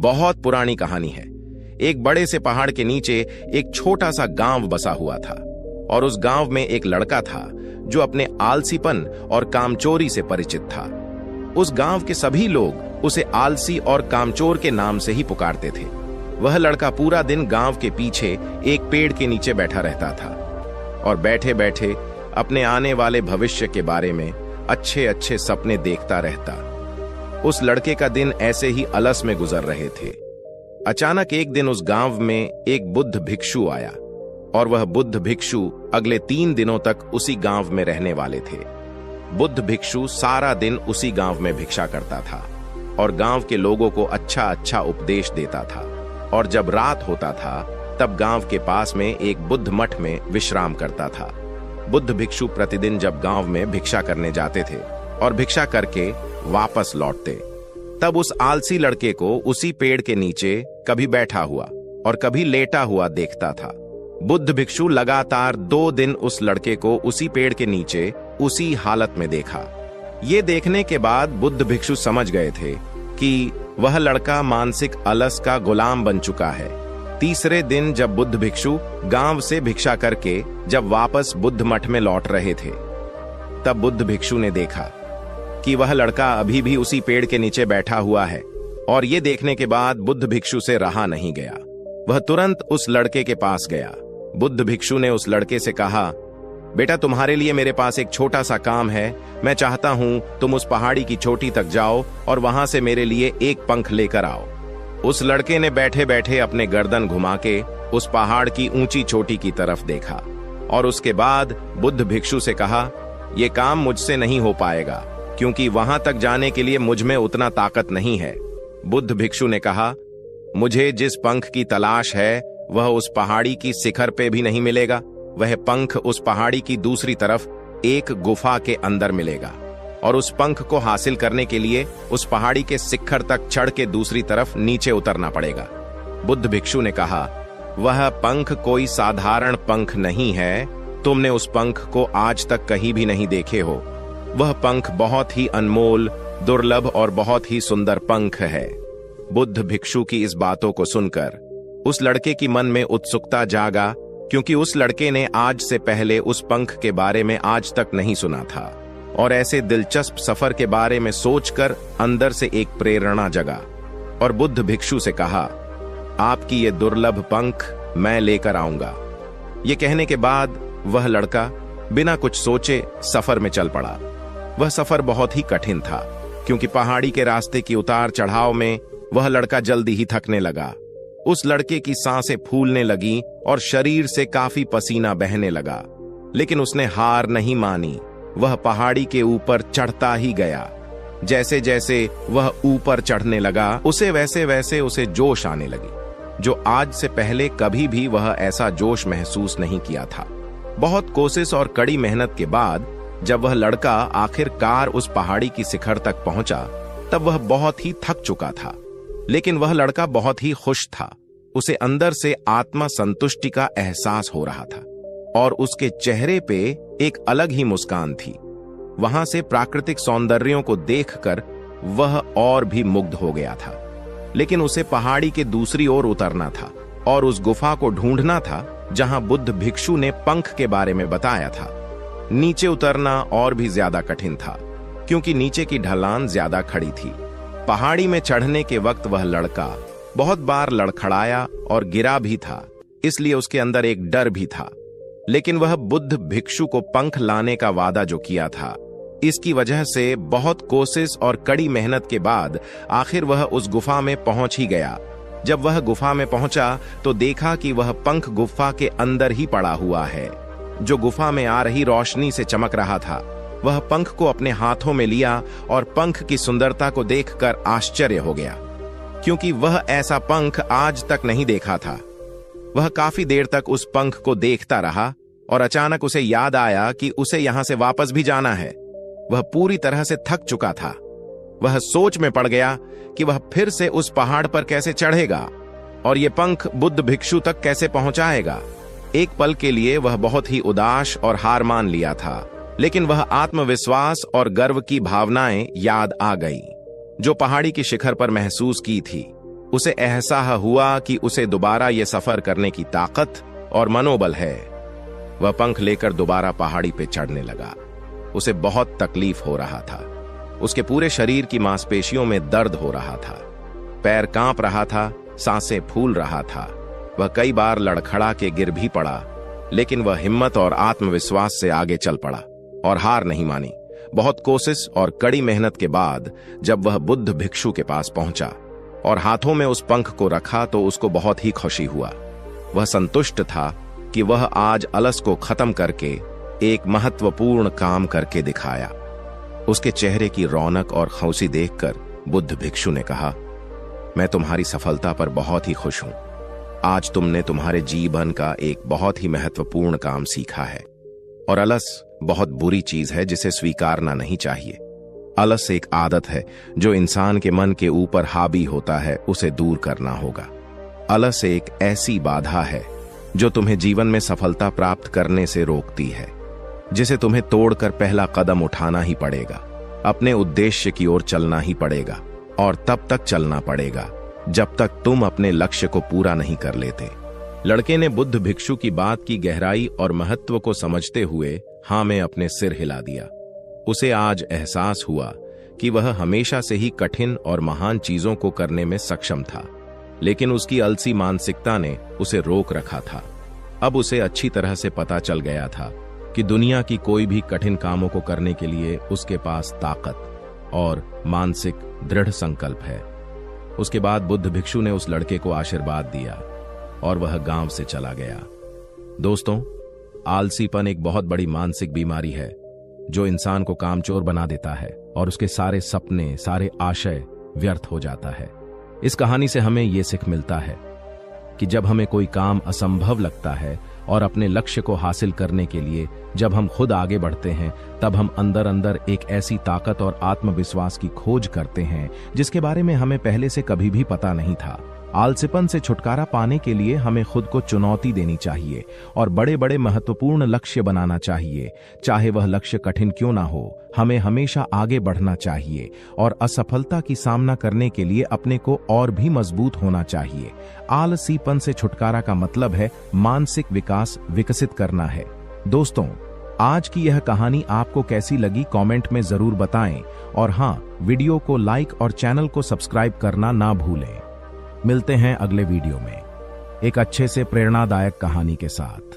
बहुत पुरानी कहानी है। एक बड़े से पहाड़ के नीचे एक छोटा सा गांव बसा हुआ था और उस गांव में एक लड़का था जो अपने आलसीपन और कामचोरी से परिचित था। उस गांव के सभी लोग उसे आलसी और कामचोर के नाम से ही पुकारते थे। वह लड़का पूरा दिन गांव के पीछे एक पेड़ के नीचे बैठा रहता था और बैठे बैठे अपने आने वाले भविष्य के बारे में अच्छे अच्छे सपने देखता रहता। उस लड़के का दिन ऐसे ही अलस में गुजर रहे थे। अचानक एक दिन उस गांव में एक बुद्ध भिक्षु आया और वह बुद्ध भिक्षु अगले 3 दिनों तक उसी गांव में रहने वाले थे। बुद्ध भिक्षु सारा दिन उसी गांव में भिक्षा करता था और गांव के लोगों को अच्छा अच्छा उपदेश देता था, और जब रात होता था तब गांव के पास में एक बुद्ध मठ में विश्राम करता था। बुद्ध भिक्षु प्रतिदिन जब गांव में भिक्षा करने जाते थे और भिक्षा करके वापस लौटते, तब उस आलसी लड़के को उसी पेड़ के नीचे कभी बैठा हुआ और कभी लेटा हुआ देखता था। बुद्ध भिक्षु लगातार 2 दिन उस लड़के को उसी पेड़ के नीचे उसी हालत में देखा। ये देखने के बाद बुद्ध भिक्षु समझ गए थे कि वह लड़का मानसिक अलस का गुलाम बन चुका है। तीसरे दिन जब बुद्ध भिक्षु गांव से भिक्षा करके जब वापस बुद्ध मठ में लौट रहे थे, तब बुद्ध भिक्षु ने देखा कि वह लड़का अभी भी उसी पेड़ के नीचे बैठा हुआ है, और ये देखने के बाद बुद्ध भिक्षु से रहा नहीं गया। वह तुरंत उस लड़के के पास गया। बुद्ध भिक्षु ने उस लड़के से कहा, बेटा, तुम्हारे लिए मेरे पास एक छोटा सा काम है। मैं चाहता हूं तुम उस पहाड़ी की चोटी तक जाओ और वहां से मेरे लिए एक पंख लेकर आओ। उस लड़के ने बैठे बैठे अपने गर्दन घुमा के उस पहाड़ की ऊंची चोटी की तरफ देखा और उसके बाद बुद्ध भिक्षु से कहा, यह काम मुझसे नहीं हो पाएगा क्योंकि वहां तक जाने के लिए मुझ में उतना ताकत नहीं है। बुद्ध भिक्षु ने कहा, मुझे जिस पंख की तलाश है वह उस पहाड़ी की शिखर पे भी नहीं मिलेगा। वह पंख उस पहाड़ी की दूसरी तरफ एक गुफा के अंदर मिलेगा, और उस पंख को हासिल करने के लिए उस पहाड़ी के शिखर तक चढ़ के दूसरी तरफ नीचे उतरना पड़ेगा। बुद्ध भिक्षु ने कहा, वह पंख कोई साधारण पंख नहीं है। तुमने उस पंख को आज तक कहीं भी नहीं देखे हो। वह पंख बहुत ही अनमोल, दुर्लभ और बहुत ही सुंदर पंख है। बुद्ध भिक्षु की इस बातों को सुनकर उस लड़के की मन में उत्सुकता जागा, क्योंकि उस लड़के ने आज से पहले उस पंख के बारे में आज तक नहीं सुना था, और ऐसे दिलचस्प सफर के बारे में सोचकर अंदर से एक प्रेरणा जगा। और बुद्ध भिक्षु से कहा, आपकी ये दुर्लभ पंख मैं लेकर आऊंगा। ये कहने के बाद वह लड़का बिना कुछ सोचे सफर में चल पड़ा। वह सफर बहुत ही कठिन था, क्योंकि पहाड़ी के रास्ते की उतार चढ़ाव में वह लड़का जल्दी ही थकने लगा। उस लड़के की सांसें फूलने लगी और शरीर से काफी पसीना बहने लगा, लेकिन उसने हार नहीं मानी। वह पहाड़ी के ऊपर चढ़ता ही गया। जैसे जैसे वह ऊपर चढ़ने लगा, उसे वैसे वैसे उसे जोश आने लगी, जो आज से पहले कभी भी वह ऐसा जोश महसूस नहीं किया था। बहुत कोशिश और कड़ी मेहनत के बाद जब वह लड़का आखिरकार उस पहाड़ी की शिखर तक पहुंचा, तब वह बहुत ही थक चुका था, लेकिन वह लड़का बहुत ही खुश था। उसे अंदर से आत्मा संतुष्टि का एहसास हो रहा था और उसके चेहरे पे एक अलग ही मुस्कान थी। वहां से प्राकृतिक सौंदर्यों को देखकर वह और भी मुग्ध हो गया था, लेकिन उसे पहाड़ी के दूसरी ओर उतरना था और उस गुफा को ढूंढना था जहां बुद्ध भिक्षु ने पंख के बारे में बताया था। नीचे उतरना और भी ज्यादा कठिन था, क्योंकि नीचे की ढलान ज्यादा खड़ी थी। पहाड़ी में चढ़ने के वक्त वह लड़का बहुत बार लड़खड़ाया और गिरा भी था, इसलिए उसके अंदर एक डर भी था। लेकिन वह बुद्ध भिक्षु को पंख लाने का वादा जो किया था, इसकी वजह से बहुत कोशिश और कड़ी मेहनत के बाद आखिर वह उस गुफा में पहुंच ही गया। जब वह गुफा में पहुंचा तो देखा कि वह पंख गुफा के अंदर ही पड़ा हुआ है, जो गुफा में आ रही रोशनी से चमक रहा था। वह पंख को अपने हाथों में लिया और पंख की सुंदरता को देखकर आश्चर्य हो गया, क्योंकि वह ऐसा पंख आज तक नहीं देखा था। वह काफी देर तक उस पंख को देखता रहा और अचानक उसे याद आया कि उसे यहां से वापस भी जाना है। वह पूरी तरह से थक चुका था। वह सोच में पड़ गया कि वह फिर से उस पहाड़ पर कैसे चढ़ेगा और ये पंख बुद्ध भिक्षु तक कैसे पहुंचाएगा। एक पल के लिए वह बहुत ही उदास और हार मान लिया था, लेकिन वह आत्मविश्वास और गर्व की भावनाएं याद आ गई जो पहाड़ी की शिखर पर महसूस की थी। उसे एहसास हुआ कि उसे दोबारा यह सफर करने की ताकत और मनोबल है। वह पंख लेकर दोबारा पहाड़ी पे चढ़ने लगा। उसे बहुत तकलीफ हो रहा था। उसके पूरे शरीर की मांसपेशियों में दर्द हो रहा था, पैर कांप रहा था, सांसें फूल रहा था। वह कई बार लड़खड़ा के गिर भी पड़ा, लेकिन वह हिम्मत और आत्मविश्वास से आगे चल पड़ा और हार नहीं मानी। बहुत कोशिश और कड़ी मेहनत के बाद जब वह बुद्ध भिक्षु के पास पहुंचा और हाथों में उस पंख को रखा तो उसको बहुत ही खुशी हुआ। वह संतुष्ट था कि वह आज आलस को खत्म करके एक महत्वपूर्ण काम करके दिखाया। उसके चेहरे की रौनक और खुशी देखकर बुद्ध भिक्षु ने कहा, मैं तुम्हारी सफलता पर बहुत ही खुश हूं। आज तुमने तुम्हारे जीवन का एक बहुत ही महत्वपूर्ण काम सीखा है और आलस बहुत बुरी चीज है जिसे स्वीकारना नहीं चाहिए। आलस एक आदत है जो इंसान के मन के ऊपर हावी होता है, उसे दूर करना होगा। आलस एक ऐसी बाधा है जो तुम्हें जीवन में सफलता प्राप्त करने से रोकती है, जिसे तुम्हें तोड़कर पहला कदम उठाना ही पड़ेगा। अपने उद्देश्य की ओर चलना ही पड़ेगा और तब तक चलना पड़ेगा जब तक तुम अपने लक्ष्य को पूरा नहीं कर लेते। लड़के ने बुद्ध भिक्षु की बात की गहराई और महत्व को समझते हुए हाँ में अपने सिर हिला दिया। उसे आज एहसास हुआ कि वह हमेशा से ही कठिन और महान चीजों को करने में सक्षम था, लेकिन उसकी अलसी मानसिकता ने उसे रोक रखा था। अब उसे अच्छी तरह से पता चल गया था कि दुनिया की कोई भी कठिन कामों को करने के लिए उसके पास ताकत और मानसिक दृढ़ संकल्प है। उसके बाद बुद्ध भिक्षु ने उस लड़के को आशीर्वाद दिया और वह गांव से चला गया। दोस्तों, आलसीपन एक बहुत बड़ी मानसिक बीमारी है जो इंसान को कामचोर बना देता है और उसके सारे सपने, सारे आशय व्यर्थ हो जाता है। इस कहानी से हमें यह सीख मिलता है कि जब हमें कोई काम असंभव लगता है और अपने लक्ष्य को हासिल करने के लिए जब हम खुद आगे बढ़ते हैं, तब हम अंदर अंदर एक ऐसी ताकत और आत्मविश्वास की खोज करते हैं जिसके बारे में हमें पहले से कभी भी पता नहीं था। आलसीपन से छुटकारा पाने के लिए हमें खुद को चुनौती देनी चाहिए और बड़े बड़े महत्वपूर्ण लक्ष्य बनाना चाहिए। चाहे वह लक्ष्य कठिन क्यों ना हो, हमें हमेशा आगे बढ़ना चाहिए और असफलता की सामना करने के लिए अपने को और भी मजबूत होना चाहिए। आलसीपन से छुटकारा का मतलब है मानसिक विकास विकसित करना है। दोस्तों, आज की यह कहानी आपको कैसी लगी कमेंट में जरूर बताएं और हाँ, वीडियो को लाइक और चैनल को सब्सक्राइब करना ना भूलें। मिलते हैं अगले वीडियो में एक अच्छे से प्रेरणादायक कहानी के साथ।